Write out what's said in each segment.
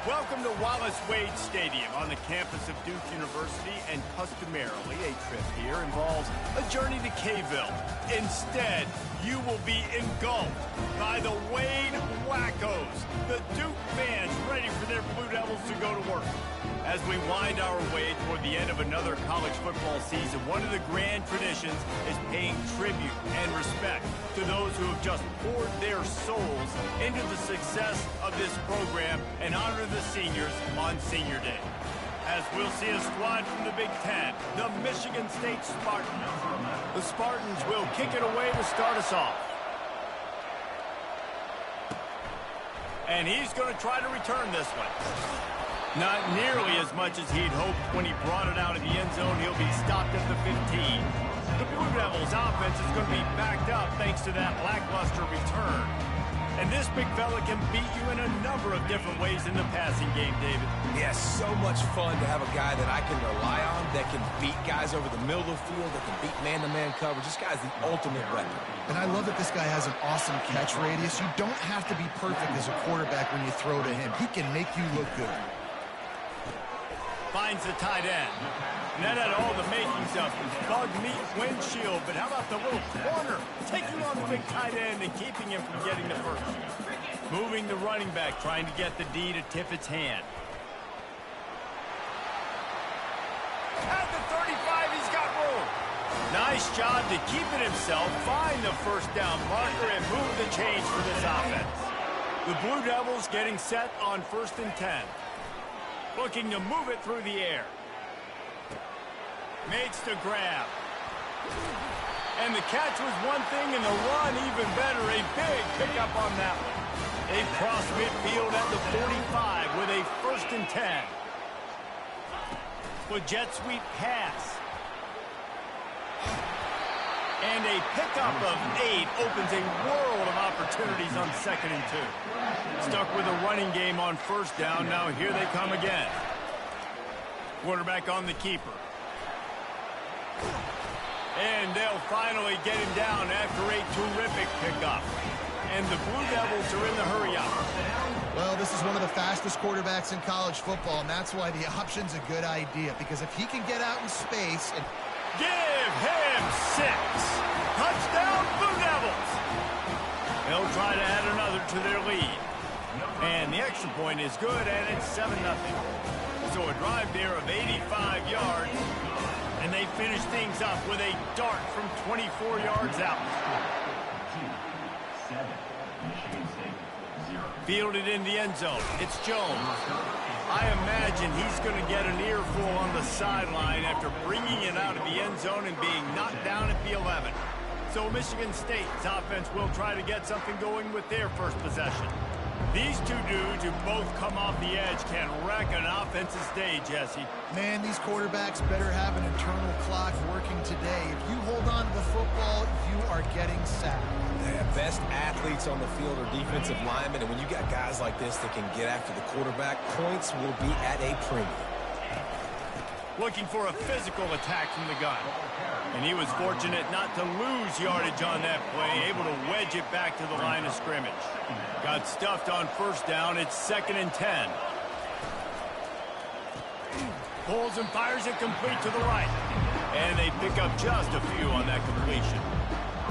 Welcome to Wallace Wade Stadium on the campus of Duke University, and customarily a trip here involves a journey to K-ville. Instead, you will be engulfed by the Wade Wackos, the Duke fans ready for their Blue Devils to go to work. As we wind our way toward the end of another college football season, one of the grand traditions is paying tribute and respect to those who have just poured their souls into the success of this program and honor the seniors on Senior Day. As we'll see a squad from the Big Ten, the Michigan State Spartans. The Spartans will kick it away to start us off. And he's going to try to return this one. Not nearly as much as he'd hoped when he brought it out of the end zone. He'll be stopped at the 15. The Blue Devils offense is going to be backed up thanks to that lackluster return. And this big fella can beat you in a number of different ways in the passing game, David. Yeah, so much fun to have a guy that I can rely on, that can beat guys over the middle of the field, that can beat man-to-man coverage. This guy's the ultimate weapon. And I love that this guy has an awesome catch radius. You don't have to be perfect as a quarterback when you throw to him. He can make you look good. Finds the tight end. And that had all the makings of bug meat windshield, but how about the little corner taking on the big tight end and keeping him from getting the first? Moving the running back, trying to get the D to tip its hand. At the 35, he's got room. Nice job to keep it himself, find the first down marker, and move the chains for this offense. The Blue Devils getting set on 1st and 10. Looking to move it through the air. Makes the grab. And the catch was one thing, and the run even better. A big pickup on that one. They cross midfield at the 45 with a 1st and 10. With jet sweep pass. And a pickup of 8 opens a world of opportunities on 2nd and 2. Stuck with a running game on 1st down. Now here they come again. Quarterback on the keeper. And they'll finally get him down after a terrific pickup. And the Blue Devils are in the hurry-up. Well, this is one of the fastest quarterbacks in college football, and that's why the option's a good idea, because if he can get out in space and... Give him 6. Touchdown, Blue Devils. They'll try to add another to their lead. And the extra point is good, and it's 7-0. So a drive there of 85 yards. And they finish things up with a dart from 24 yards out. Fielded in the end zone. It's Jones. I imagine he's going to get an earful on the sideline after bringing it out of the end zone and being knocked down at the 11. So Michigan State's offense will try to get something going with their first possession. These two dudes who both come off the edge can wreck an offense's day, Jesse. Man, these quarterbacks better have an internal clock working today. If you hold on to the football, you are getting sacked. The best athletes on the field are defensive linemen, and when you got guys like this that can get after the quarterback, points will be at a premium. Looking for a physical attack from the gun. And he was fortunate not to lose yardage on that play, able to wedge it back to the line of scrimmage. Got stuffed on 1st down. It's 2nd and 10. Pulls and fires it complete to the right. And they pick up just a few on that completion.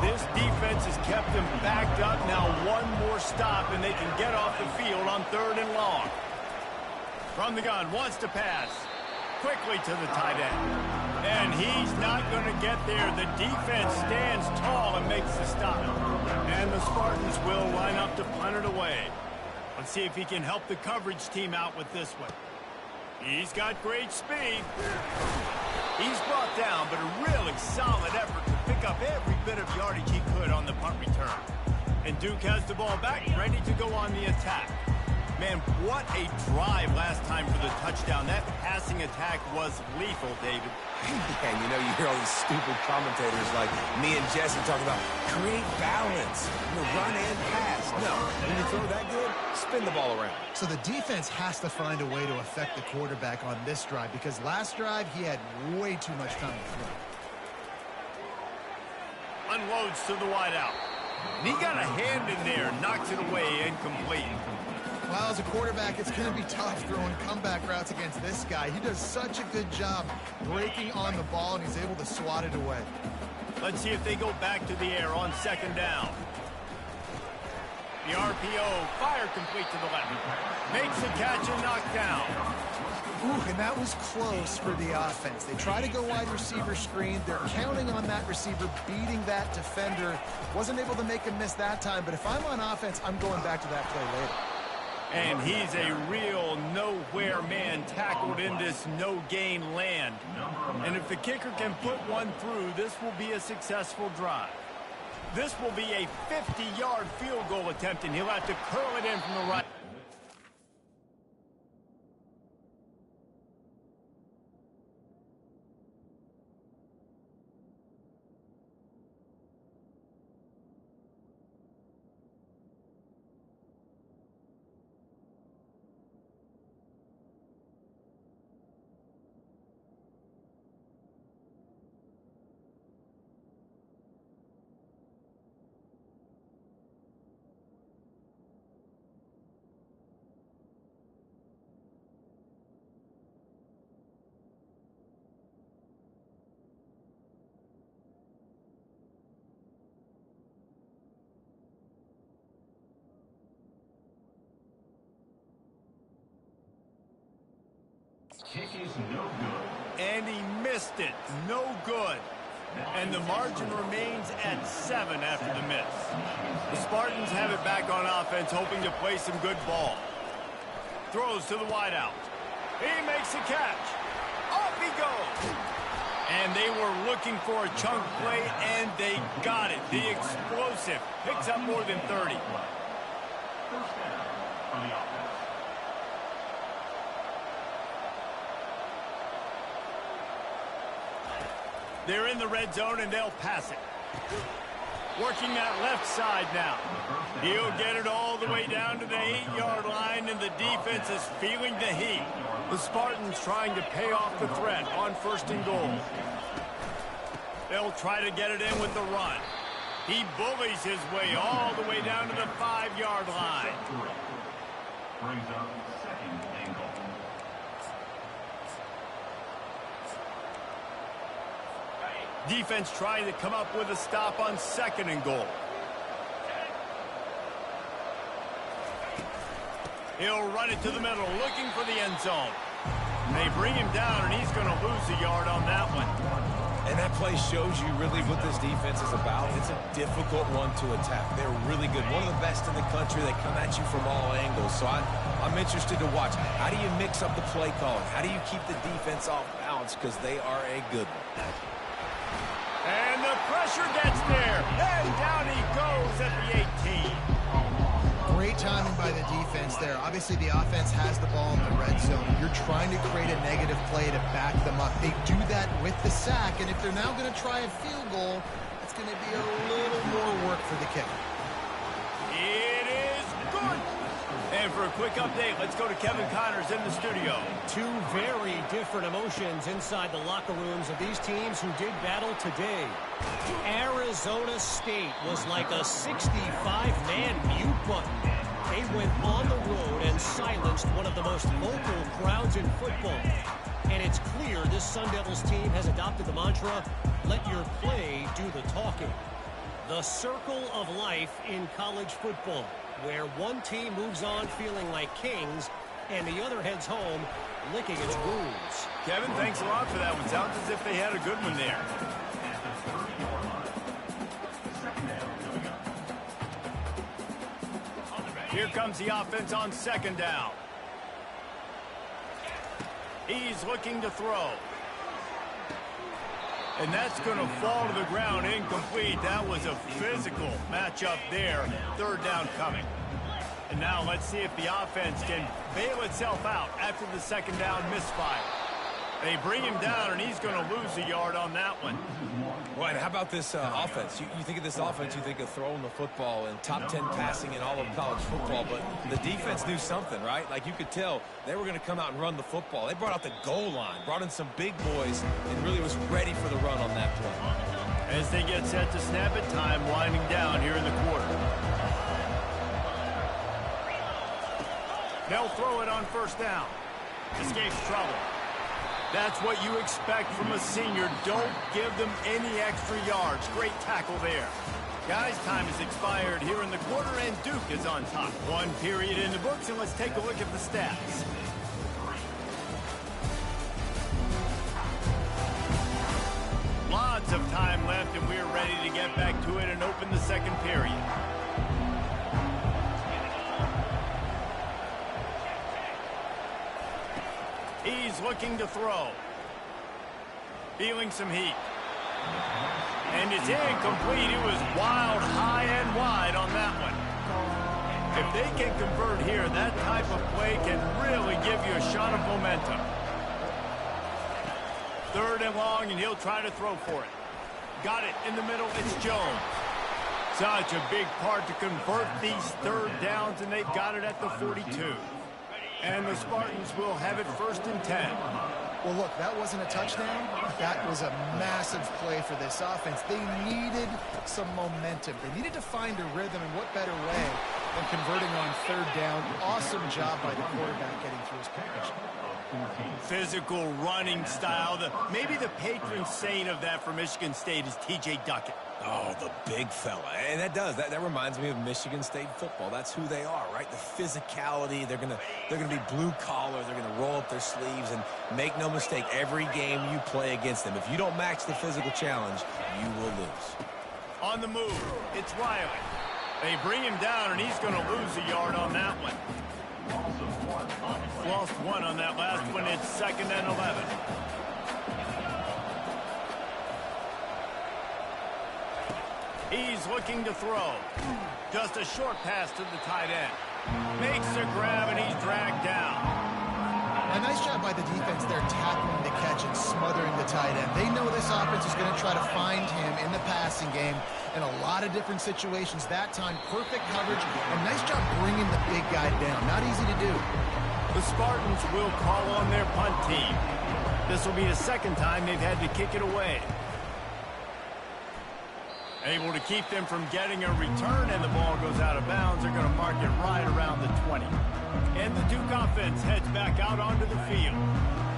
This defense has kept them backed up. Now one more stop, and they can get off the field on 3rd and long. From the gun, wants to pass. Quickly to the tight end. And he's not going to get there. The defense stands tall and makes the stop. And the Spartans will line up to punt it away. Let's see if he can help the coverage team out with this one. He's got great speed. He's brought down, but a really solid effort to pick up every bit of yardage he could on the punt return. And Duke has the ball back, ready to go on the attack. Man, what a drive last time for the touchdown. That passing attack was lethal, David. And you know, you hear all these stupid commentators like me and Jesse talking about create balance, run and pass. No, when you throw that good, spin the ball around. So the defense has to find a way to affect the quarterback on this drive, because last drive he had way too much time to throw. Unloads to the wideout. And he got a hand in there, knocks it away, incomplete. Well, as a quarterback, it's going to be tough throwing comeback routes against this guy. He does such a good job breaking on the ball, and he's able to swat it away. Let's see if they go back to the air on second down. The RPO, fire complete to the left. Makes the catch and knocked down. Ooh, and that was close for the offense. They try to go wide receiver screen. They're counting on that receiver beating that defender. Wasn't able to make him miss that time, but if I'm on offense, I'm going back to that play later. And he's a real nowhere man tackled in this no-gain land. And if the kicker can put one through, this will be a successful drive. This will be a 50-yard field goal attempt, and he'll have to curl it in from the right. Kick is no good. And he missed it. No good. And the margin remains at 7 after the miss. The Spartans have it back on offense, hoping to play some good ball. Throws to the wideout. He makes the catch. Off he goes. And they were looking for a chunk play, and they got it. The explosive picks up more than 30. First down for the offense. They're in the red zone, and they'll pass it. Working that left side now. He'll get it all the way down to the 8-yard line, and the defense is feeling the heat. The Spartans trying to pay off the threat on 1st and goal. They'll try to get it in with the run. He bullies his way all the way down to the 5-yard line. Brings up second and goal. Defense trying to come up with a stop on 2nd and goal. He'll run it to the middle, looking for the end zone. They bring him down, and he's going to lose a yard on that one. And that play shows you really what this defense is about. It's a difficult one to attack. They're really good. One of the best in the country. They come at you from all angles. So I'm interested to watch. How do you mix up the play calling? How do you keep the defense off balance? Because they are a good one. And the pressure gets there. And down he goes at the 18. Great timing by the defense there. Obviously, the offense has the ball in the red zone. You're trying to create a negative play to back them up. They do that with the sack, and if they're now going to try a field goal, it's going to be a little more work for the kicker. It is good. And for a quick update, let's go to Kevin Connors in the studio. Two very different emotions inside the locker rooms of these teams who did battle today. Arizona State was like a 65-man mute button. They went on the road and silenced one of the most vocal crowds in football. And it's clear this Sun Devils team has adopted the mantra, let your play do the talking. The circle of life in college football, where one team moves on feeling like kings and the other heads home licking its wounds. Kevin, thanks a lot for that one. Sounds as if they had a good one there. Here comes the offense on 2nd down. He's looking to throw. And that's going to fall to the ground incomplete. That was a physical matchup there. 3rd down coming. And now let's see if the offense can bail itself out after the 2nd down misfire. They bring him down, and he's going to lose a yard on that one. Well, and how about this offense? You think of this offense, you think of throwing the football and top 10 passing in all of college football, but the defense knew something, right? Like you could tell they were going to come out and run the football. They brought out the goal line, brought in some big boys, and really was ready for the run on that play. As they get set to snap it, time winding down here in the quarter. They'll throw it on first down. Escapes trouble. That's what you expect from a senior. Don't give them any extra yards. Great tackle there. Guys, time has expired here in the quarter, and Duke is on top. One period in the books, and let's take a look at the stats. Lots of time left, and we're ready to get back to it and open the second period. He's looking to throw. Feeling some heat. And it's incomplete. It was wild, high and wide on that one. If they can convert here, that type of play can really give you a shot of momentum. 3rd and long, and he'll try to throw for it. Got it in the middle. It's Jones. Such a big part to convert these 3rd downs, and they've got it at the 42. And the Spartans will have it 1st and 10. Well, look, that wasn't a touchdown. That was a massive play for this offense. They needed some momentum. They needed to find a rhythm, and what better way than converting on 3rd down. Awesome job by the quarterback getting through his coverage. Physical running style. Maybe the patron saint of that for Michigan State is T.J. Duckett. Oh, the big fella. And that reminds me of Michigan State football. That's who they are, right? The physicality. They're gonna be blue collar. They're gonna roll up their sleeves, and make no mistake, every game you play against them, if you don't match the physical challenge, you will lose. On the move, it's Riley. They bring him down, and he's gonna lose a yard on that one. Lost 1 on that last one. It's 2nd and 11. He's looking to throw. Just a short pass to the tight end. Makes a grab, and he's dragged down. A nice job by the defense there, tackling the catch and smothering the tight end. They know this offense is going to try to find him in the passing game in a lot of different situations. That time, perfect coverage, and nice job bringing the big guy down. Not easy to do. The Spartans will call on their punt team. This will be the 2nd time they've had to kick it away. Able to keep them from getting a return, and the ball goes out of bounds. They're going to mark it right around the 20. And the Duke offense heads back out onto the field.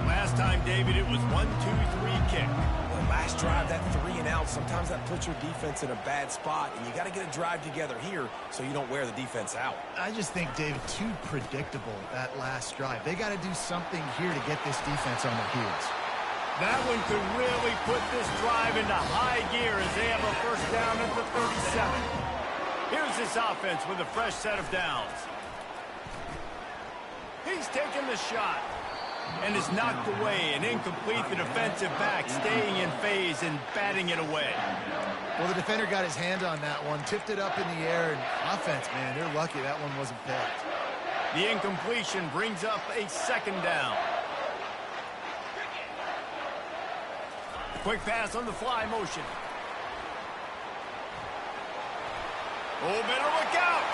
Last time, David, it was 1-2-3 kick. Well, last drive, that 3 and out, sometimes that puts your defense in a bad spot, and you got to get a drive together here so you don't wear the defense out. I just think, David, too predictable, that last drive. They got to do something here to get this defense on their heels. That one could really put this drive into high gear as they have a 1st down at the 37. Here's this offense with a fresh set of downs. He's taken the shot and is knocked away and incomplete. The defensive back staying in phase and batting it away. Well, the defender got his hand on that one, tipped it up in the air, and offense, man, they're lucky that one wasn't picked. The incompletion brings up a 2nd down. Quick pass on the fly motion. Oh, better look out.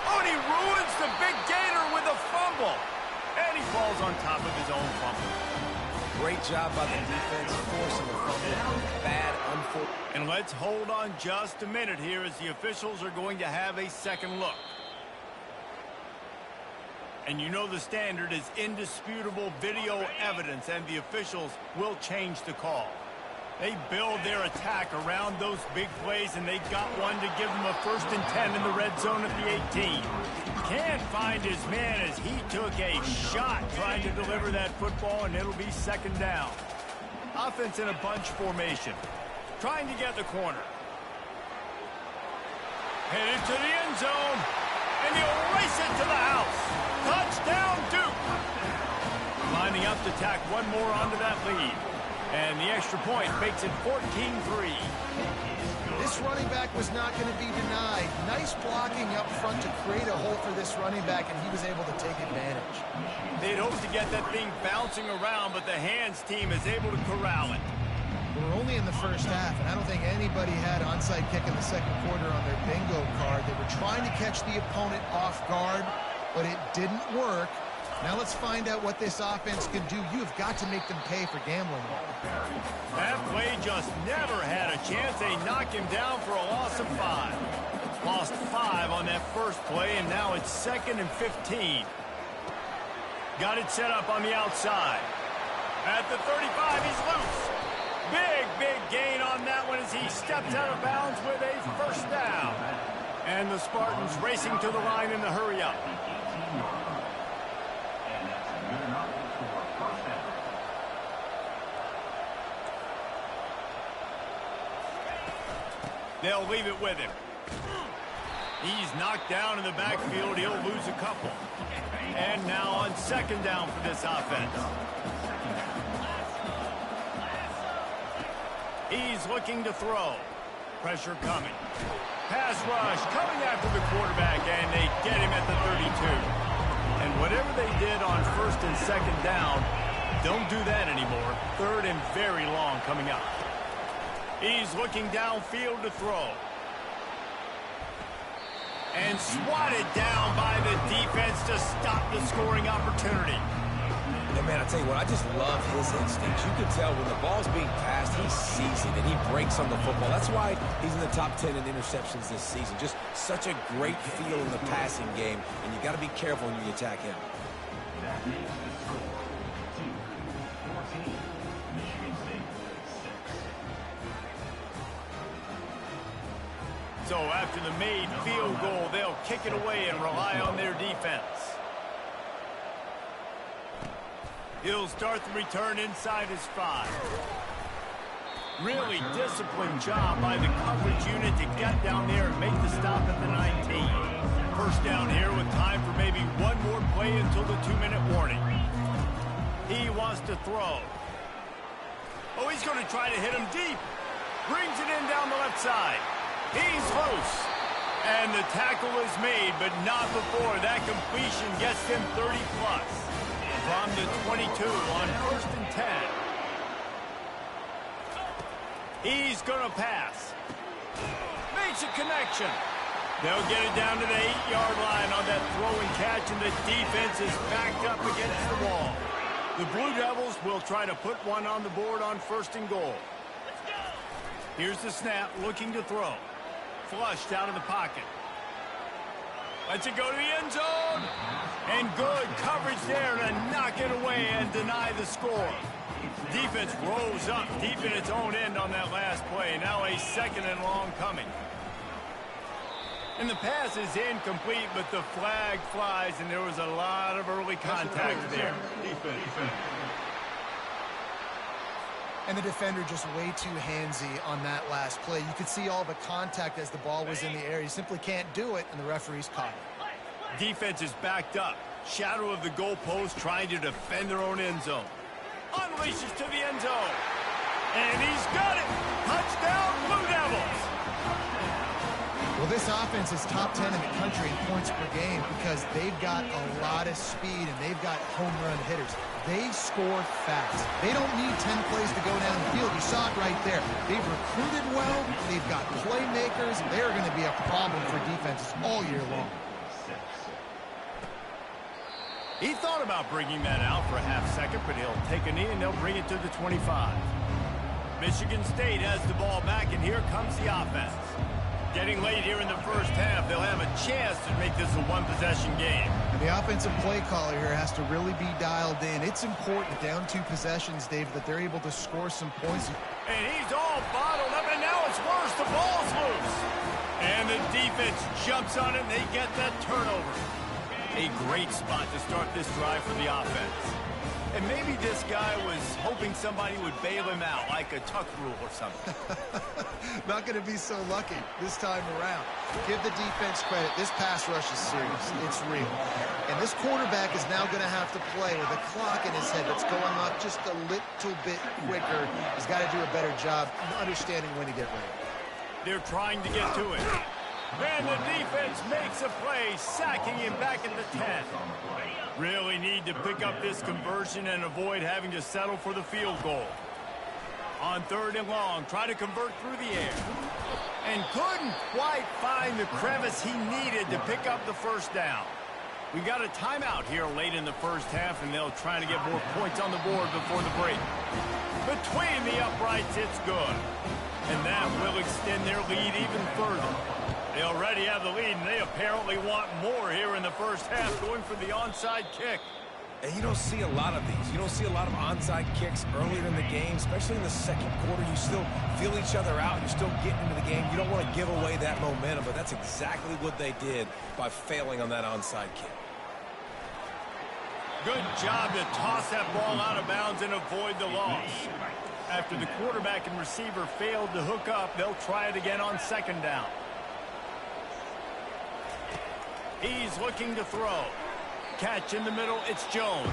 Oh, and he ruins the big gator with a fumble. And he falls on top of his own fumble. Great job by the defense, forcing the fumble. Bad, unfortunate. And let's hold on just a minute here as the officials are going to have a second look. And you know the standard is indisputable video evidence, and the officials will change the call. They build their attack around those big plays, and they got one to give them a 1st and 10 in the red zone at the 18. Can't find his man as he took a shot trying to deliver that football, and it'll be 2nd down. Offense in a bunch formation, trying to get the corner. Headed to the end zone, and he'll race it to the house. Touchdown, Duke! Lining up to tack one more onto that lead. And the extra point makes it 14-3. This running back was not going to be denied. Nice blocking up front to create a hole for this running back, and he was able to take advantage. They'd hoped to get that thing bouncing around, but the hands team is able to corral it. We're only in the 1st half, and I don't think anybody had onside kick in the 2nd quarter on their bingo card. They were trying to catch the opponent off guard, but it didn't work. Now let's find out what this offense can do. You've got to make them pay for gambling. That play just never had a chance. They knock him down for a loss of 5. Lost 5 drive on that first play, and now it's 2nd and 15. Got it set up on the outside. At the 35, he's loose. Big gain on that one as he steps out of bounds with a first down. And the Spartans racing to the line in the hurry-up. They'll leave it with him. He's knocked down in the backfield. He'll lose a couple. And now on 2nd down for this offense. He's looking to throw. Pressure coming. Pass rush coming after the quarterback, and they get him at the 32. And whatever they did on 1st and 2nd down, don't do that anymore. 3rd and very long coming up. He's looking downfield to throw. And swatted down by the defense to stop the scoring opportunity. And man, I tell you what, I just love his instincts. You can tell when the ball's being passed, he sees it and he breaks on the football. That's why he's in the top 10 in interceptions this season. Just such a great feel in the passing game, and you got to be careful when you attack him. That makes the score 2-14. Michigan State 6. So after the made field goal, they'll kick it away and rely on their defense. He'll start the return inside his 5. Really disciplined job by the coverage unit to get down there and make the stop at the 19. First down here with time for maybe one more play until the 2-minute warning. He wants to throw. Oh, he's going to try to hit him deep. Brings it in down the left side. He's loose. And the tackle is made, but not before that completion gets him 30-plus. From the 22 on 1st and 10. He's going to pass. Makes a connection. They'll get it down to the 8-yard line on that throw and catch, and the defense is backed up against the wall. The Blue Devils will try to put one on the board on 1st and goal. Here's the snap, looking to throw. Flushed out of the pocket. Lets it go to the end zone. And good coverage there to knock it away and deny the score. Defense rose up deep in its own end on that last play. Now a 2nd and long coming. And the pass is incomplete, but the flag flies, and there was a lot of early contact there. And the defender just way too handsy on that last play. You could see all the contact as the ball was in the air. You simply can't do it, and the referee's caught it. Defense is backed up. Shadow of the goalpost trying to defend their own end zone. Unleashes to the end zone. And he's got it. Touchdown, Blue Devils. Well, this offense is top 10 in the country in points per game because they've got a lot of speed and they've got home run hitters. They score fast. They don't need 10 plays to go down the field. You saw it right there. They've recruited well. They've got playmakers. They're going to be a problem for defenses all year long. He thought about bringing that out for a half second, but he'll take a knee and they'll bring it to the 25. Michigan State has the ball back, and here comes the offense. Getting late here in the first half, they'll have a chance to make this a one-possession game. And the offensive play caller here has to really be dialed in. It's important down 2 possessions, Dave, that they're able to score some points. And he's all bottled up, and now it's worse. The ball's loose. And the defense jumps on it, and they get that turnover. A great spot to start this drive for the offense. And maybe this guy was hoping somebody would bail him out, like a tuck rule or something. Not going to be so lucky this time around. Give the defense credit. This pass rush is serious. It's real. And this quarterback is now going to have to play with a clock in his head that's going up just a little bit quicker. He's got to do a better job understanding when to get ready. They're trying to get to it. And the defense makes a play, sacking him back at the 10. Really need to pick up this conversion and avoid having to settle for the field goal. On 3rd and long, try to convert through the air. And couldn't quite find the crevice he needed to pick up the first down. We got a timeout here late in the first half, and they'll try to get more points on the board before the break. Between the uprights, it's good. And that will extend their lead even further. They already have the lead, and they apparently want more here in the first half, going for the onside kick. And you don't see a lot of these. You don't see a lot of onside kicks earlier in the game, especially in the second quarter. You still feel each other out. You're still getting into the game. You don't want to give away that momentum, but that's exactly what they did by failing on that onside kick. Good job to toss that ball out of bounds and avoid the loss. After the quarterback and receiver failed to hook up, they'll try it again on second down. He's looking to throw. Catch in the middle, it's Jones.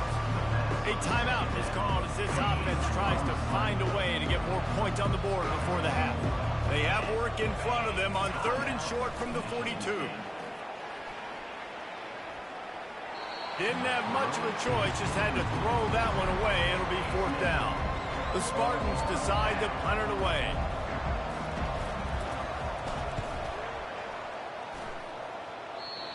A timeout is called as this offense tries to find a way to get more points on the board before the half. They have work in front of them on 3rd and short from the 42. Didn't have much of a choice, just had to throw that one away. It'll be 4th down. The Spartans decide to punt it away.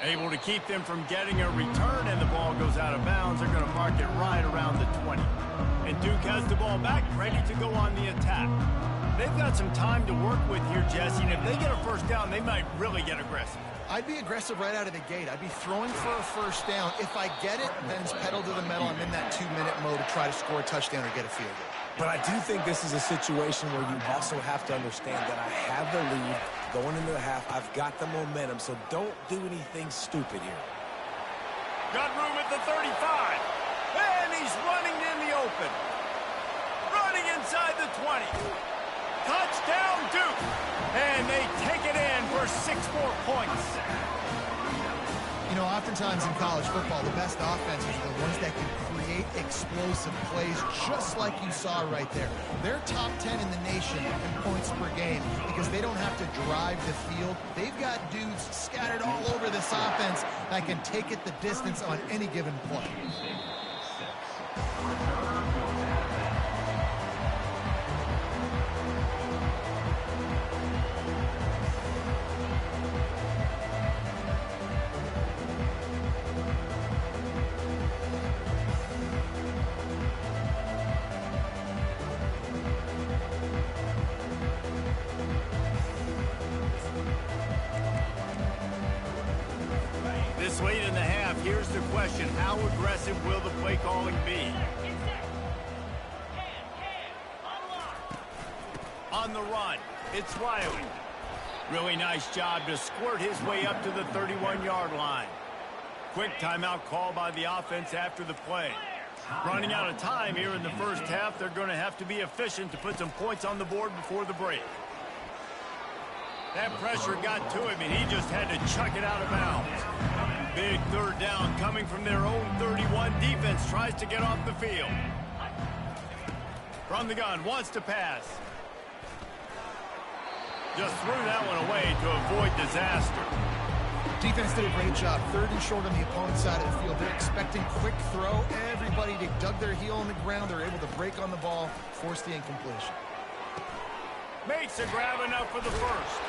Able to keep them from getting a return, and the ball goes out of bounds. They're going to mark it right around the 20. And Duke has the ball back, ready to go on the attack. They've got some time to work with here, Jesse, and if they get a first down, they might really get aggressive. I'd be aggressive right out of the gate. I'd be throwing for a first down. If I get it, then it's pedal to the metal. I'm in that 2-minute mode to try to score a touchdown or get a field goal. But I do think this is a situation where you also have to understand that I have the lead going into the half. I've got the momentum, so don't do anything stupid here. Got room at the 35. And he's running in the open. Running inside the 20. Touchdown, Duke. And they take it in for 6 more points. You know, oftentimes in college football, the best offenses are the ones that can create explosive plays, just like you saw right there. They're top 10 in the nation in points per game because they don't have to drive the field. They've got dudes scattered all over this offense that can take it the distance on any given play. This late in the half, here's the question. How aggressive will the play calling be? On the run, it's Riley. Really nice job to squirt his way up to the 31-yard line. Quick timeout call by the offense after the play. Running out of time here in the first half, they're going to have to be efficient to put some points on the board before the break. That pressure got to him, and he just had to chuck it out of bounds. Big 3rd down coming from their own 31. Defense tries to get off the field. From the gun, wants to pass. Just threw that one away to avoid disaster. Defense did a great job. 3rd and short on the opponent's side of the field. They're expecting quick throw. Everybody dug their heel on the ground. They're able to break on the ball, force the incompletion. Makes a grab enough for the first.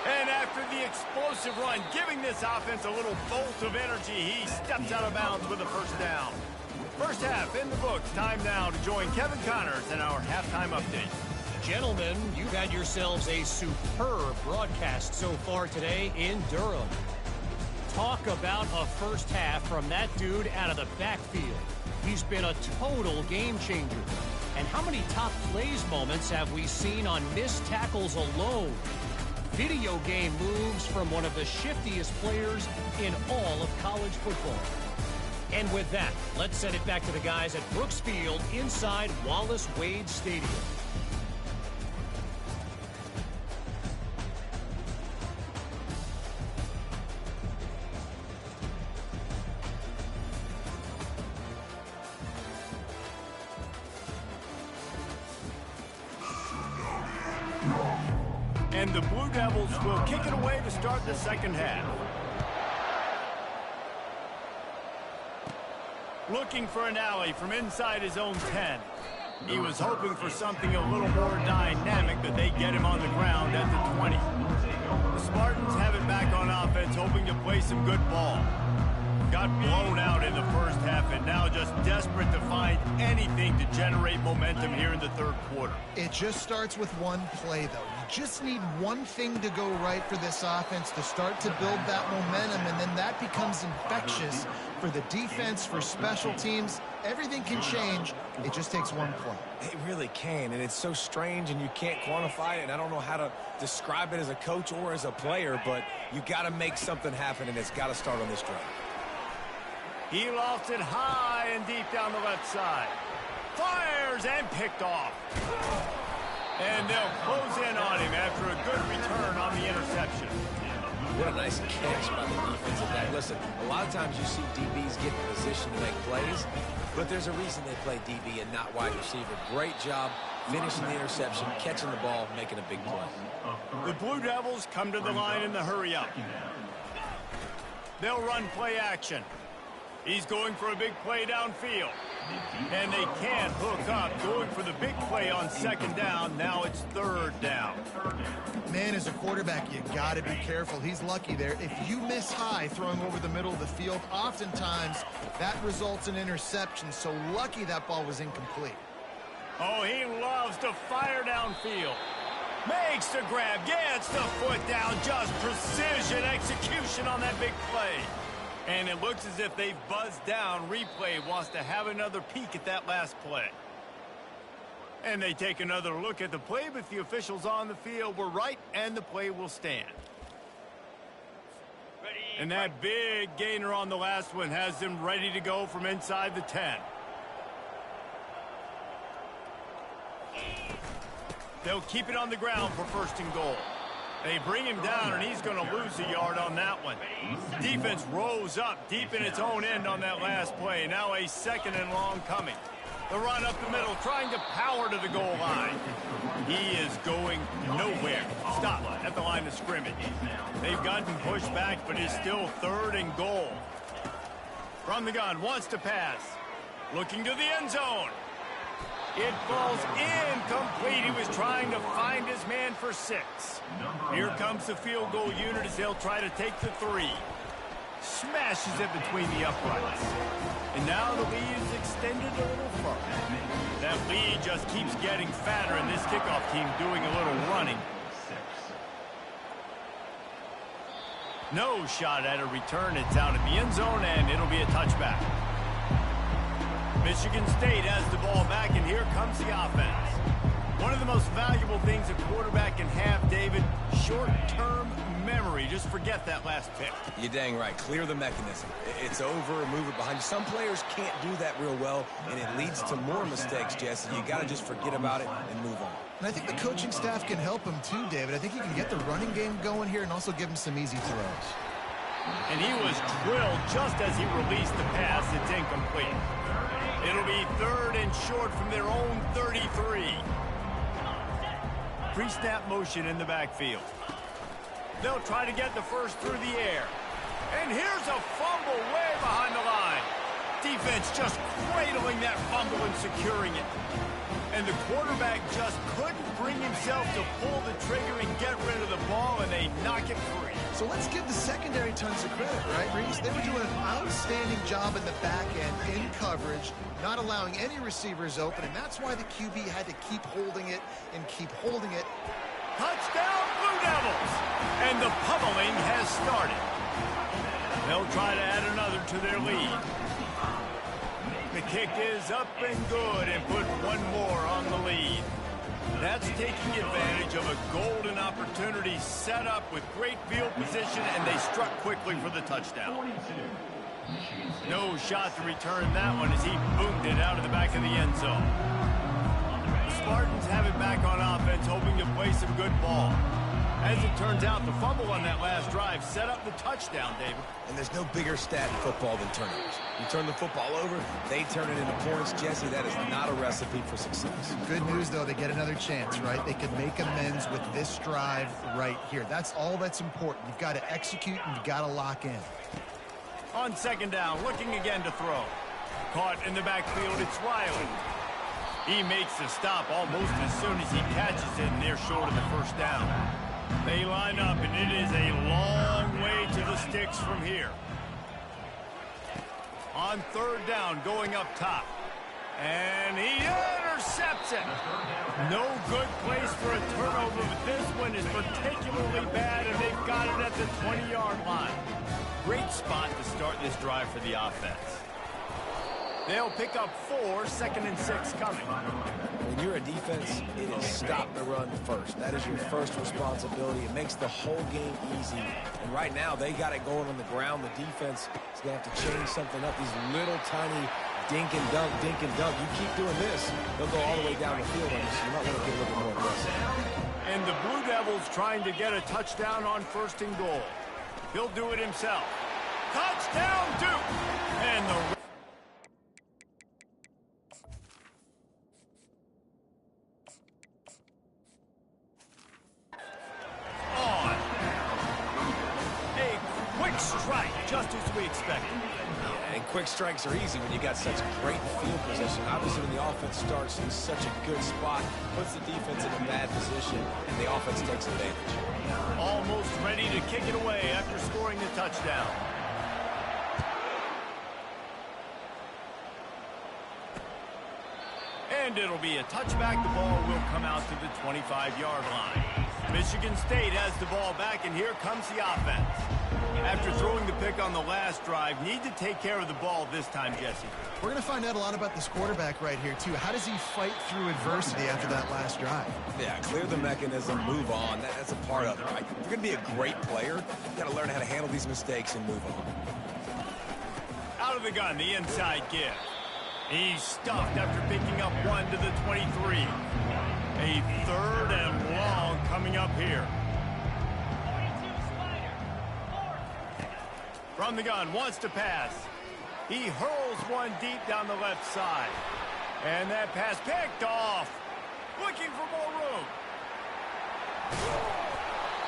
And after the explosive run, giving this offense a little bolt of energy, he steps out of bounds with a first down. First half in the books. Time now to join Kevin Connors in our halftime update. Gentlemen, you've had yourselves a superb broadcast so far today in Durham. Talk about a first half from that dude out of the backfield. He's been a total game changer. And how many top plays moments have we seen on missed tackles alone? Video game moves from one of the shiftiest players in all of college football. And with that, let's send it back to the guys at Brooks Field inside Wallace Wade Stadium. And the Blue Devils will kick it away to start the second half. Looking for an alley from inside his own 10. He was hoping for something a little more dynamic, but they get him on the ground at the 20. The Spartans have it back on offense, hoping to play some good ball. Got blown out in the first half and now just desperate to find anything to generate momentum here in the third quarter. It just starts with one play, though. just need one thing to go right for this offense to start to build that momentum, and then that becomes infectious for the defense, for special teams. Everything can change. It just takes one play. It really can, and it's so strange, and you can't quantify it, and I don't know how to describe it as a coach or as a player, but you got to make something happen, and it's got to start on this drive. He lost it high and deep down the left side. Fires and picked off. And they'll close in on him after a good return on the interception. What a nice catch by the defensive back. Listen, a lot of times you see DBs get in position to make plays, but there's a reason they play DB and not wide receiver. Great job finishing the interception, catching the ball, making a big play. The Blue Devils come to the line in the hurry up. They'll run play action. He's going for a big play downfield. And they can't hook up, going for the big play on second down. Now it's third down. Man, as a quarterback, you got to be careful. He's lucky there. If you miss high throwing over the middle of the field, oftentimes that results in interception. So lucky that ball was incomplete. Oh, he loves to fire downfield. Makes the grab, gets the foot down. Just precision execution on that big play. And it looks as if they've buzzed down. Replay wants to have another peek at that last play. And they take another look at the play, but the officials on the field were right, and the play will stand. And that big gainer on the last one has them ready to go from inside the 10. They'll keep it on the ground for first and goal. They bring him down, and he's going to lose a yard on that one. Defense rose up deep in its own end on that last play. Now a second and long coming. The run up the middle, trying to power to the goal line. He is going nowhere. Stop at the line of scrimmage. They've gotten pushed back, but it's still third and goal. From the gun, wants to pass. Looking to the end zone. It falls incomplete. He was trying to find his man for 6. Here comes the field goal unit as they'll try to take the 3. Smashes it between the uprights. And now the lead is extended a little further. That lead just keeps getting fatter, and this kickoff team doing a little running. No shot at a return. It's out in the end zone, and it'll be a touchback. Michigan State has the ball back, and here comes the offense. One of the most valuable things a quarterback can have, David, short-term memory. Just forget that last pick. You're dang right. Clear the mechanism. It's over, move it behind you. Some players can't do that real well, and it leads to more mistakes, Jesse. You got to just forget about it and move on. And I think the coaching staff can help him too, David. I think he can get the running game going here and also give him some easy throws. And he was drilled just as he released the pass. It's incomplete. It'll be third and short from their own 33. Pre-snap motion in the backfield. They'll try to get the first through the air. And here's a fumble way behind the line. Defense just cradling that fumble and securing it. And the quarterback just couldn't bring himself to pull the trigger and get rid of the ball, and they knock it free. So let's give the secondary tons of credit, right, Reese? They were doing an outstanding job in the back end, in coverage, not allowing any receivers open, and that's why the QB had to keep holding it and keep holding it. Touchdown, Blue Devils! And the pummeling has started. They'll try to add another to their lead. The kick is up and good and put one more on the lead. That's taking advantage of a golden opportunity set up with great field position, and they struck quickly for the touchdown. No shot to return that one as he boomed it out of the back of the end zone. The Spartans have it back on offense, hoping to play some good ball. As it turns out, the fumble on that last drive set up the touchdown, David. And there's no bigger stat in football than turnovers. You turn the football over, they turn it into points. Jesse, that is not a recipe for success. Good news, though, they get another chance, right? They can make amends with this drive right here. That's all that's important. You've got to execute, and you've got to lock in. On second down, looking again to throw. Caught in the backfield, it's Riley. He makes the stop almost as soon as he catches it, and they're short of the first down. They line up, and it is a long way to the sticks from here. On third down, going up top. And he intercepts it. No good place for a turnover, but this one is particularly bad, and they've got it at the 20-yard line. Great spot to start this drive for the offense. They'll pick up 4, 2nd and 6 coming. When you're a defense, it is stop the run first. That is your first responsibility. It makes the whole game easy. And right now, they got it going on the ground. The defense is going to have to change something up. These little tiny dink and dunk, dink and dunk. You keep doing this, they'll go all the way down the field on you, so you might want to get a little bit more aggressive. And the Blue Devils trying to get a touchdown on 1st and goal. He'll do it himself. Touchdown, Duke! And the strike, just as we expected. Yeah, and quick strikes are easy when you got such great field position. Obviously, when the offense starts in such a good spot, puts the defense in a bad position, and the offense takes advantage. Almost ready to kick it away after scoring the touchdown. And it'll be a touchback. The ball will come out to the 25-yard line. Michigan State has the ball back, and here comes the offense. After throwing the pick on the last drive, need to take care of the ball this time, Jesse. We're going to find out a lot about this quarterback right here, too. How does he fight through adversity after that last drive? Yeah, clear the mechanism, move on. That's a part of it, right? If you're going to be a great player, you got to learn how to handle these mistakes and move on. Out of the gun, the inside give. He's stuffed after picking up 1 to the 23. A 3rd and long coming up here. From the gun, wants to pass. He hurls one deep down the left side. And that pass picked off. Looking for more room.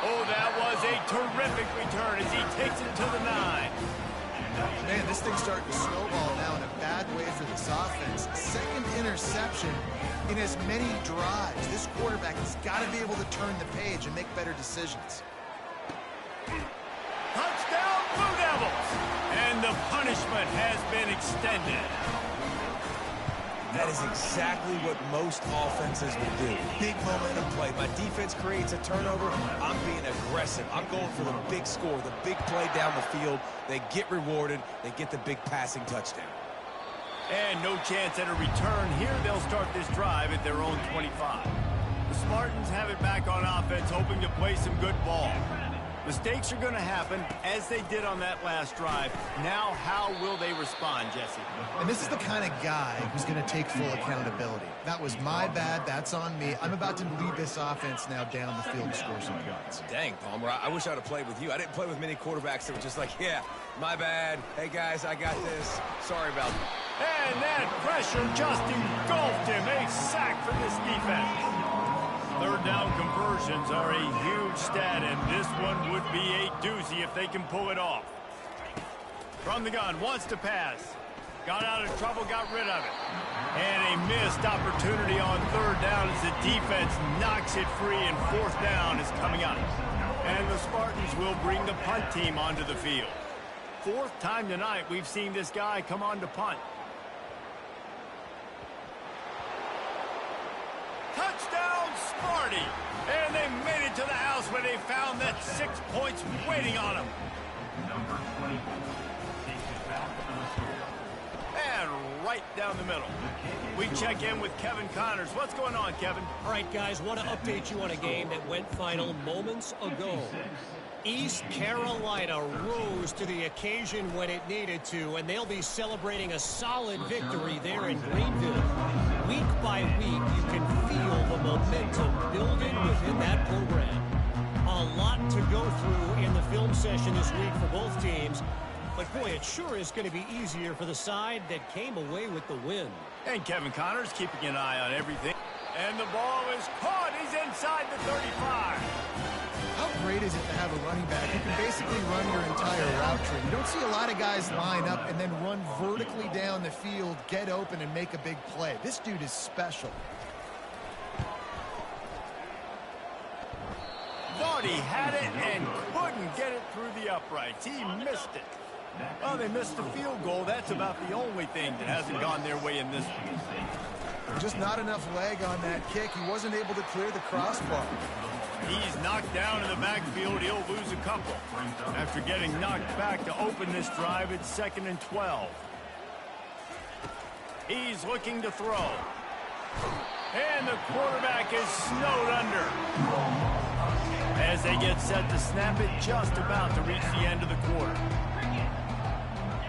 Oh, that was a terrific return as he takes it to the 9. Man, this thing's starting to snowball now in a bad way for this offense. 2nd interception in as many drives. This quarterback has got to be able to turn the page and make better decisions. Touchdown, Blue Devils! And the punishment has been extended. That is exactly what most offenses will do. Big momentum play. My defense creates a turnover. I'm being aggressive. I'm going for the big score, the big play down the field. They get rewarded. They get the big passing touchdown. And no chance at a return here. They'll start this drive at their own 25. The Spartans have it back on offense, hoping to play some good ball. Mistakes are going to happen, as they did on that last drive. Now, how will they respond, Jesse? And this is the kind of guy who's going to take full accountability. That was my bad. That's on me. I'm about to lead this offense now down the field to score some points. Dang, Palmer, I wish I would have played with you. I didn't play with many quarterbacks that were just like, yeah, my bad. Hey, guys, I got this. Sorry about that. And that pressure just engulfed him. A sack for this defense. 3rd down conversions are a huge stat, and this one would be a doozy if they can pull it off. From the gun, wants to pass. Got out of trouble, got rid of it. And a missed opportunity on 3rd down as the defense knocks it free, and 4th down is coming up. And the Spartans will bring the punt team onto the field. 4th time tonight we've seen this guy come on to punt. Touchdown, Sparty! And they made it to the house where they found that 6 points waiting on them. Number 24 takes it back for the score. And right down the middle. We check in with Kevin Connors. What's going on, Kevin? All right, guys, want to update you on a game that went final moments ago. East Carolina rose to the occasion when it needed to, and they'll be celebrating a solid victory there in Greenville. Week by week, you can feel the momentum building within that program. A lot to go through in the film session this week for both teams, but boy, it sure is going to be easier for the side that came away with the win. And Kevin Connors keeping an eye on everything. And the ball is caught. He's inside the 35. How great is it to have a running back who can basically run your entire route tree? You don't see a lot of guys line up and then run vertically down the field, get open, and make a big play. This dude is special. Vardy he had it and couldn't get it through the uprights. He missed it. Well, they missed the field goal. That's about the only thing that hasn't gone their way in this one. Just not enough leg on that kick. He wasn't able to clear the crossbar. He's knocked down in the backfield. He'll lose a couple. After getting knocked back to open this drive, it's 2nd and 12. He's looking to throw. And the quarterback is snowed under. As they get set to snap it, just about to reach the end of the quarter.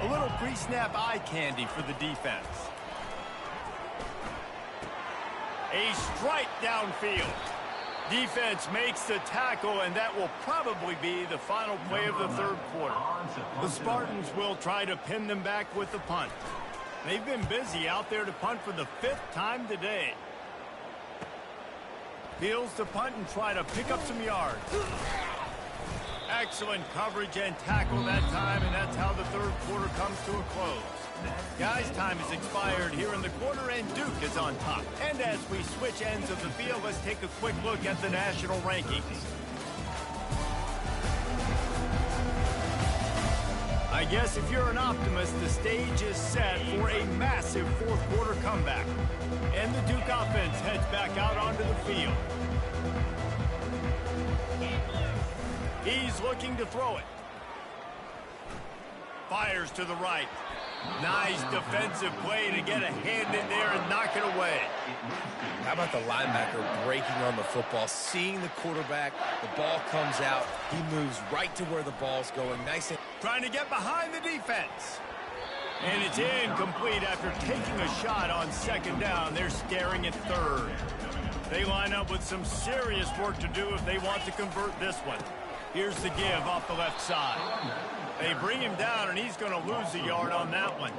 A little pre-snap eye candy for the defense. A strike downfield. Defense makes the tackle, and that will probably be the final play of the third quarter. The Spartans will try to pin them back with the punt. They've been busy out there to punt for the 5th time today. Fields to punt and try to pick up some yards. Excellent coverage and tackle that time, and that's how the third quarter comes to a close. Guys, time has expired here in the quarter, and Duke is on top. And as we switch ends of the field, let's take a quick look at the national rankings. I guess if you're an optimist, the stage is set for a massive fourth quarter comeback. And the Duke offense heads back out onto the field. He's looking to throw it. Fires to the right. Nice defensive play to get a hand in there and knock it away. How about the linebacker breaking on the football, seeing the quarterback, the ball comes out, he moves right to where the ball's going. Nice. Trying to get behind the defense. And it's incomplete after taking a shot on 2nd down. They're staring at 3rd. They line up with some serious work to do if they want to convert this one. Here's the give off the left side. They bring him down, and he's going to lose a yard on that one.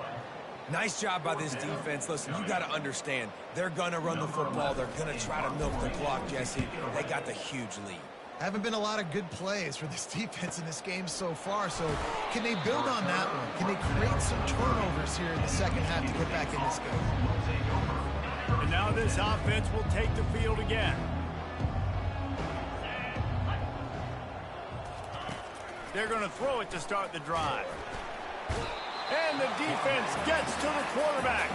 Nice job by this defense. Listen, you got to understand, they're going to run the football. They're going to try to milk the clock, Jesse. They got the huge lead. Haven't been a lot of good plays for this defense in this game so far, so can they build on that one? Can they create some turnovers here in the second half to get back in this game? And now this offense will take the field again. They're going to throw it to start the drive. And the defense gets to the quarterback.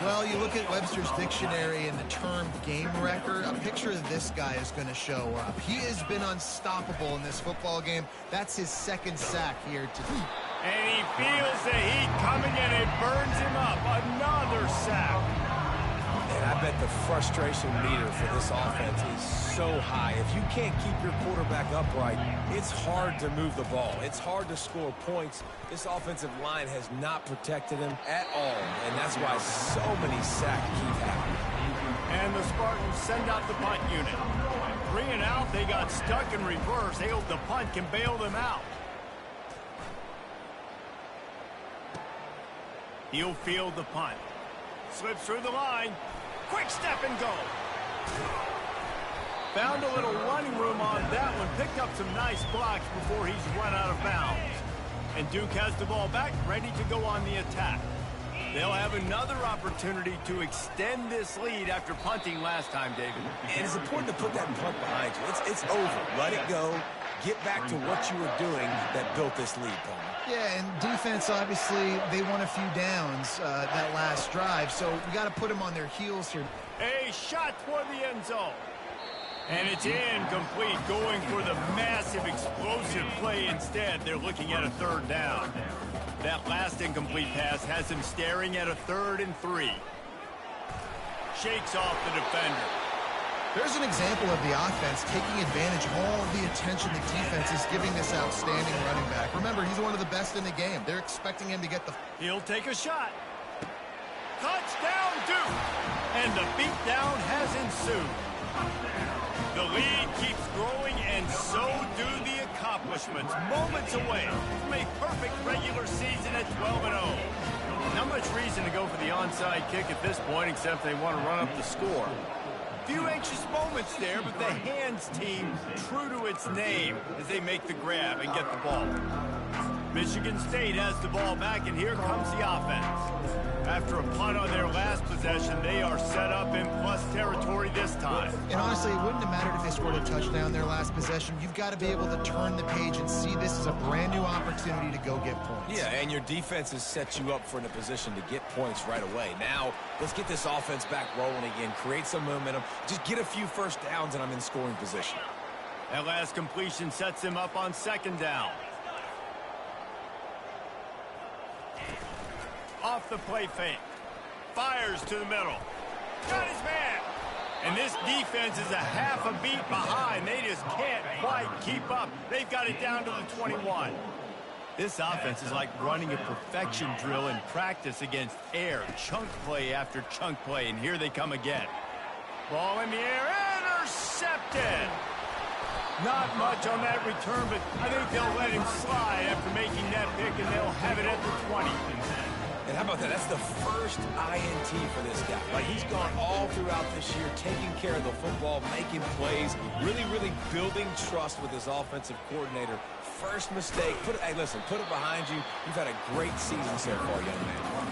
Well, you look at Webster's dictionary and the term game wrecker, a picture of this guy is going to show up. He has been unstoppable in this football game. That's his 2nd sack here today. And he feels the heat coming, and it burns him up. Another sack. And I bet the frustration meter for this offense is so high. If you can't keep your quarterback upright, it's hard to move the ball. It's hard to score points. This offensive line has not protected him at all, and that's why so many sacks keep happening. And the Spartans send out the punt unit. 3 and out, they got stuck in reverse. They hope the punt can bail them out. He'll field the punt. Slips through the line. Quick step and go. Found a little running room on that one. Picked up some nice blocks before he's run out of bounds. And Duke has the ball back, ready to go on the attack. They'll have another opportunity to extend this lead after punting last time, David. And it's important to put that punt behind you. It's over. Let it go. Get back to what you were doing that built this lead, Paul. Yeah, and defense, obviously, they won a few downs that last drive, so we got to put them on their heels here. A shot toward the end zone. And it's incomplete, going for the massive explosive play instead. They're looking at a 3rd down. That last incomplete pass has him staring at a 3rd and 3. Shakes off the defender. There's an example of the offense taking advantage of all the attention the defense is giving this outstanding running back. Remember, he's one of the best in the game. They're expecting him to get the... He'll take a shot. Touchdown, Duke! And the beatdown has ensued. The lead keeps growing, and so do the accomplishments. Moments away from a perfect regular season at 12-0. Not much reason to go for the onside kick at this point, except they want to run up the score. Few anxious moments there, but the hands team true to its name as they make the grab and get the ball. Michigan State has the ball back, and here comes the offense. After a punt on their last possession, they are set up in plus territory this time. And honestly, it wouldn't have mattered if they scored a touchdown their last possession. You've got to be able to turn the page and see this as a brand new opportunity to go get points. Yeah, and your defense has set you up for in a position to get points right away. Now, let's get this offense back rolling again, create some momentum, just get a few first downs, and I'm in scoring position. That last completion sets him up on second down. Off the play fake. Fires to the middle. Got his man. And this defense is a half a beat behind. They just can't quite keep up. They've got it down to the 21. This offense is like running a perfection drill in practice against air. Chunk play after chunk play. And here they come again. Ball in the air. Intercepted. Not much on that return, but I think they'll let him slide after making that pick, and they'll have it at the 20. And how about that? That's the first INT for this guy. Like, he's gone all throughout this year, taking care of the football, making plays, really building trust with his offensive coordinator. First mistake. Hey, listen, put it behind you. You've had a great season so far, young man.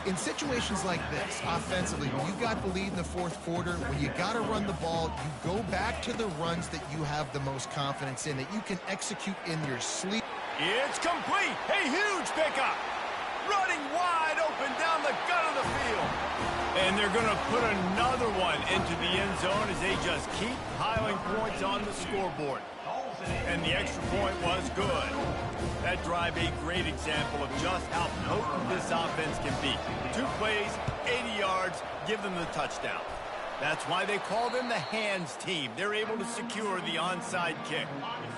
In situations like this, offensively, when you got the lead in the fourth quarter, when you got to run the ball, you go back to the runs that you have the most confidence in, that you can execute in your sleep. It's complete. A huge pickup. Running wide open down the gut of the field. And they're going to put another one into the end zone as they just keep piling points on the scoreboard. And the extra point was good. That drive a great example of just how potent this offense can be. 2 plays, 80 yards, give them the touchdown. That's why they call them the hands team. They're able to secure the onside kick.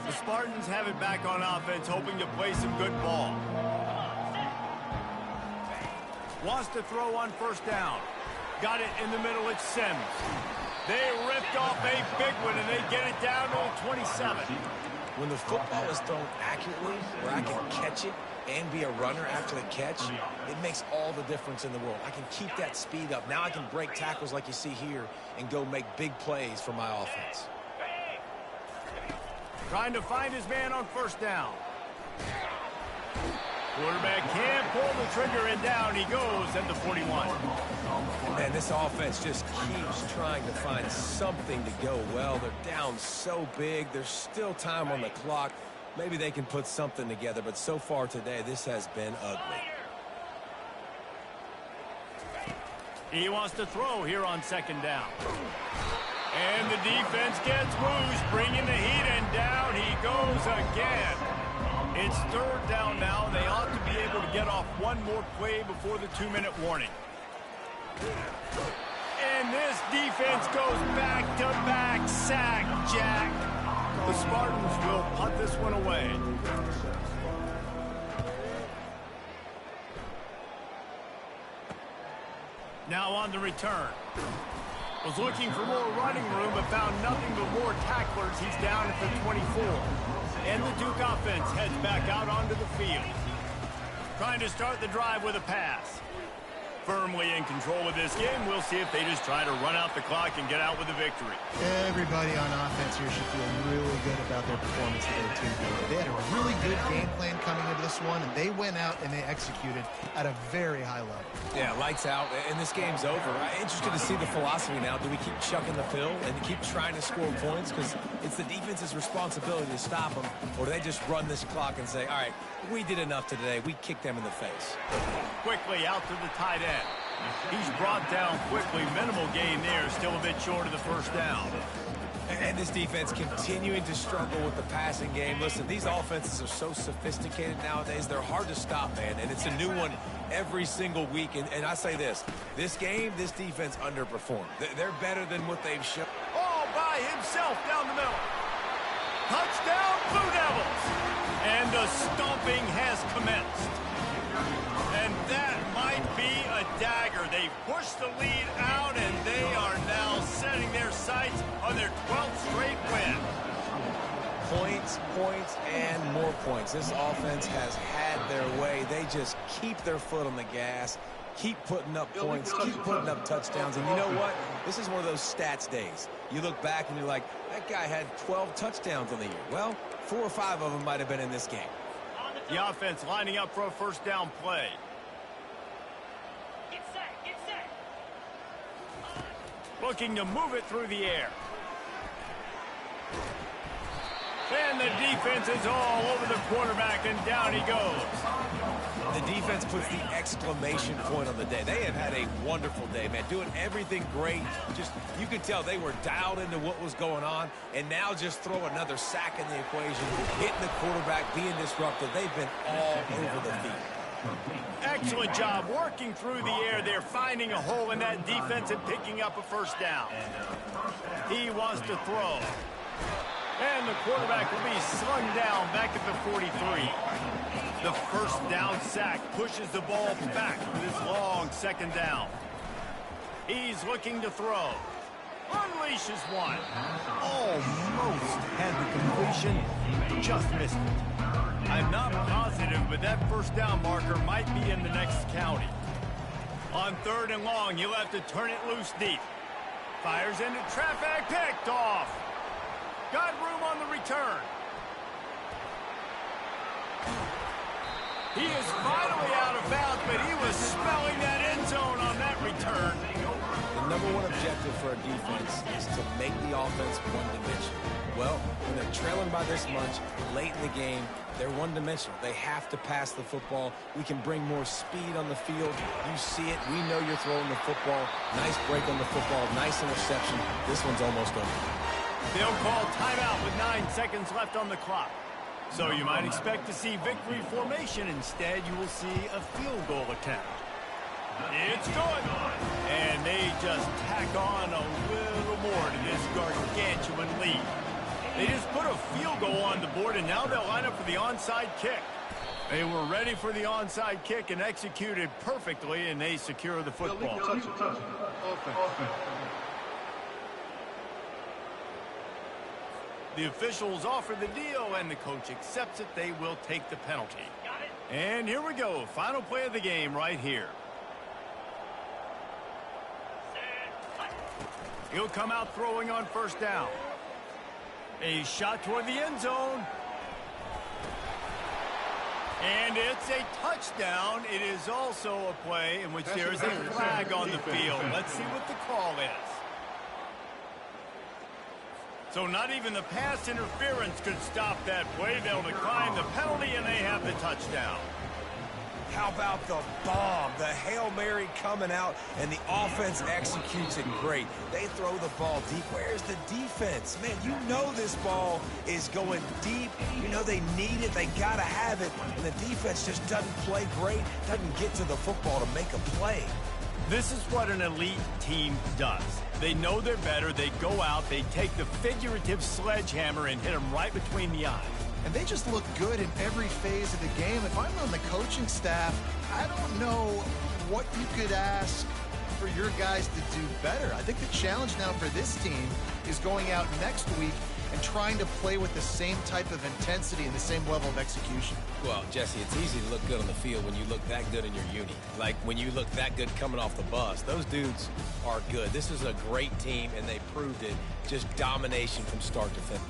The Spartans have it back on offense, hoping to play some good ball. Wants to throw on first down. Got it in the middle, it's Sims. They ripped off a big one, and they get it down to the 27. When the football is thrown accurately, where I can catch it and be a runner after the catch, it makes all the difference in the world. I can keep that speed up. Now I can break tackles like you see here and go make big plays for my offense. Trying to find his man on first down. Quarterback can't pull the trigger, and down he goes at the 41. Man, this offense just keeps trying to find something to go well. They're down so big. There's still time on the clock. Maybe they can put something together, but so far today, this has been ugly. He wants to throw here on second down. And the defense gets loose, bringing the heat, and down he goes again. It's third down now. They ought to be able to get off one more play before the 2-minute warning. And this defense goes back-to-back sack, Jack. The Spartans will punt this one away. Now on the return. Was looking for more running room, but found nothing but more tacklers. He's down at the 24. And the Duke offense heads back out onto the field. Trying to start the drive with a pass. Firmly in control of this game. We'll see if they just try to run out the clock and get out with a victory. Everybody on offense here should feel really good about their performance today, too. They had a really good game plan coming into this one, and they went out and they executed at a very high level. Yeah, lights out, and this game's over. I'm interested to see the philosophy now. Do we keep chucking the fill and keep trying to score points? Because it's the defense's responsibility to stop them. Or do they just run this clock and say, all right, we did enough today. We kicked them in the face. Quickly out to the tight end. He's brought down quickly. Minimal gain there. Still a bit short of the first down. And this defense continuing to struggle with the passing game. Listen, these offenses are so sophisticated nowadays. They're hard to stop, man. And it's a new one every single week. And I say this game, this defense underperformed. They're better than what they've shown. All by himself down the middle. Touchdown, Blue Devils. And the stomping has commenced. And that might be a dagger. They've pushed the lead out, and they are now setting their sights on their 12th straight win. Points, points, and more points. This offense has had their way. They just keep their foot on the gas, keep putting up points, keep putting up touchdowns. And you know what? This is one of those stats days. You look back and you're like, that guy had 12 touchdowns on the year. Well, 4 or 5 of them might have been in this game. The offense lining up for a first down play. Get set, get set. Looking to move it through the air. And the defense is all over the quarterback, and down he goes. The defense puts the exclamation point on the day. They have had a wonderful day, man, doing everything great. Just, you could tell they were dialed into what was going on, and now just throw another sack in the equation, hitting the quarterback, being disruptive. They've been all over the field. Excellent job working through the air there, finding a hole in that defense and picking up a first down. He wants to throw. And the quarterback will be slung down back at the 43. The first down sack pushes the ball back for this long second down. He's looking to throw. Unleashes one. Almost had the completion. Just missed it. I'm not positive, but that first down marker might be in the next county. On 3rd and long, he'll have to turn it loose deep. Fires into traffic, picked off. Got room on the return. He is finally out of bounds, but he was smelling that end zone on that return. The #1 objective for a defense is to make the offense one-dimensional. Well, when they're trailing by this much, late in the game, they're one-dimensional. They have to pass the football. We can bring more speed on the field. You see it. We know you're throwing the football. Nice break on the football. Nice interception. This one's almost over. They'll call timeout with 9 seconds left on the clock. So you might expect to see victory formation. Instead, you will see a field goal attempt. It's good. And they just tack on a little more to this gargantuan lead. They just put a field goal on the board, and now they'll line up for the onside kick. They were ready for the onside kick and executed perfectly, and they secure the football. The officials offer the deal, and the coach accepts it. They will take the penalty. And here we go. Final play of the game right here. He'll come out throwing on first down. A shot toward the end zone. And it's a touchdown. It is also a play in which there is a flag on the field. Let's see what the call is. So not even the pass interference could stop that play. They'll decline the penalty, and they have the touchdown. How about the bomb? The Hail Mary coming out, and the offense executes it great. They throw the ball deep. Where's the defense? Man, you know this ball is going deep. You know they need it. They got to have it. And the defense just doesn't play great, doesn't get to the football to make a play. This is what an elite team does. They know they're better. They go out. They take the figurative sledgehammer and hit them right between the eyes. And they just look good in every phase of the game. If I'm on the coaching staff, I don't know what you could ask for your guys to do better. I think the challenge now for this team is going out next week and trying to play with the same type of intensity and the same level of execution. Well, Jesse, it's easy to look good on the field when you look that good in your uni. Like when you look that good coming off the bus. Those dudes are good. This is a great team, and they proved it. Just domination from start to finish.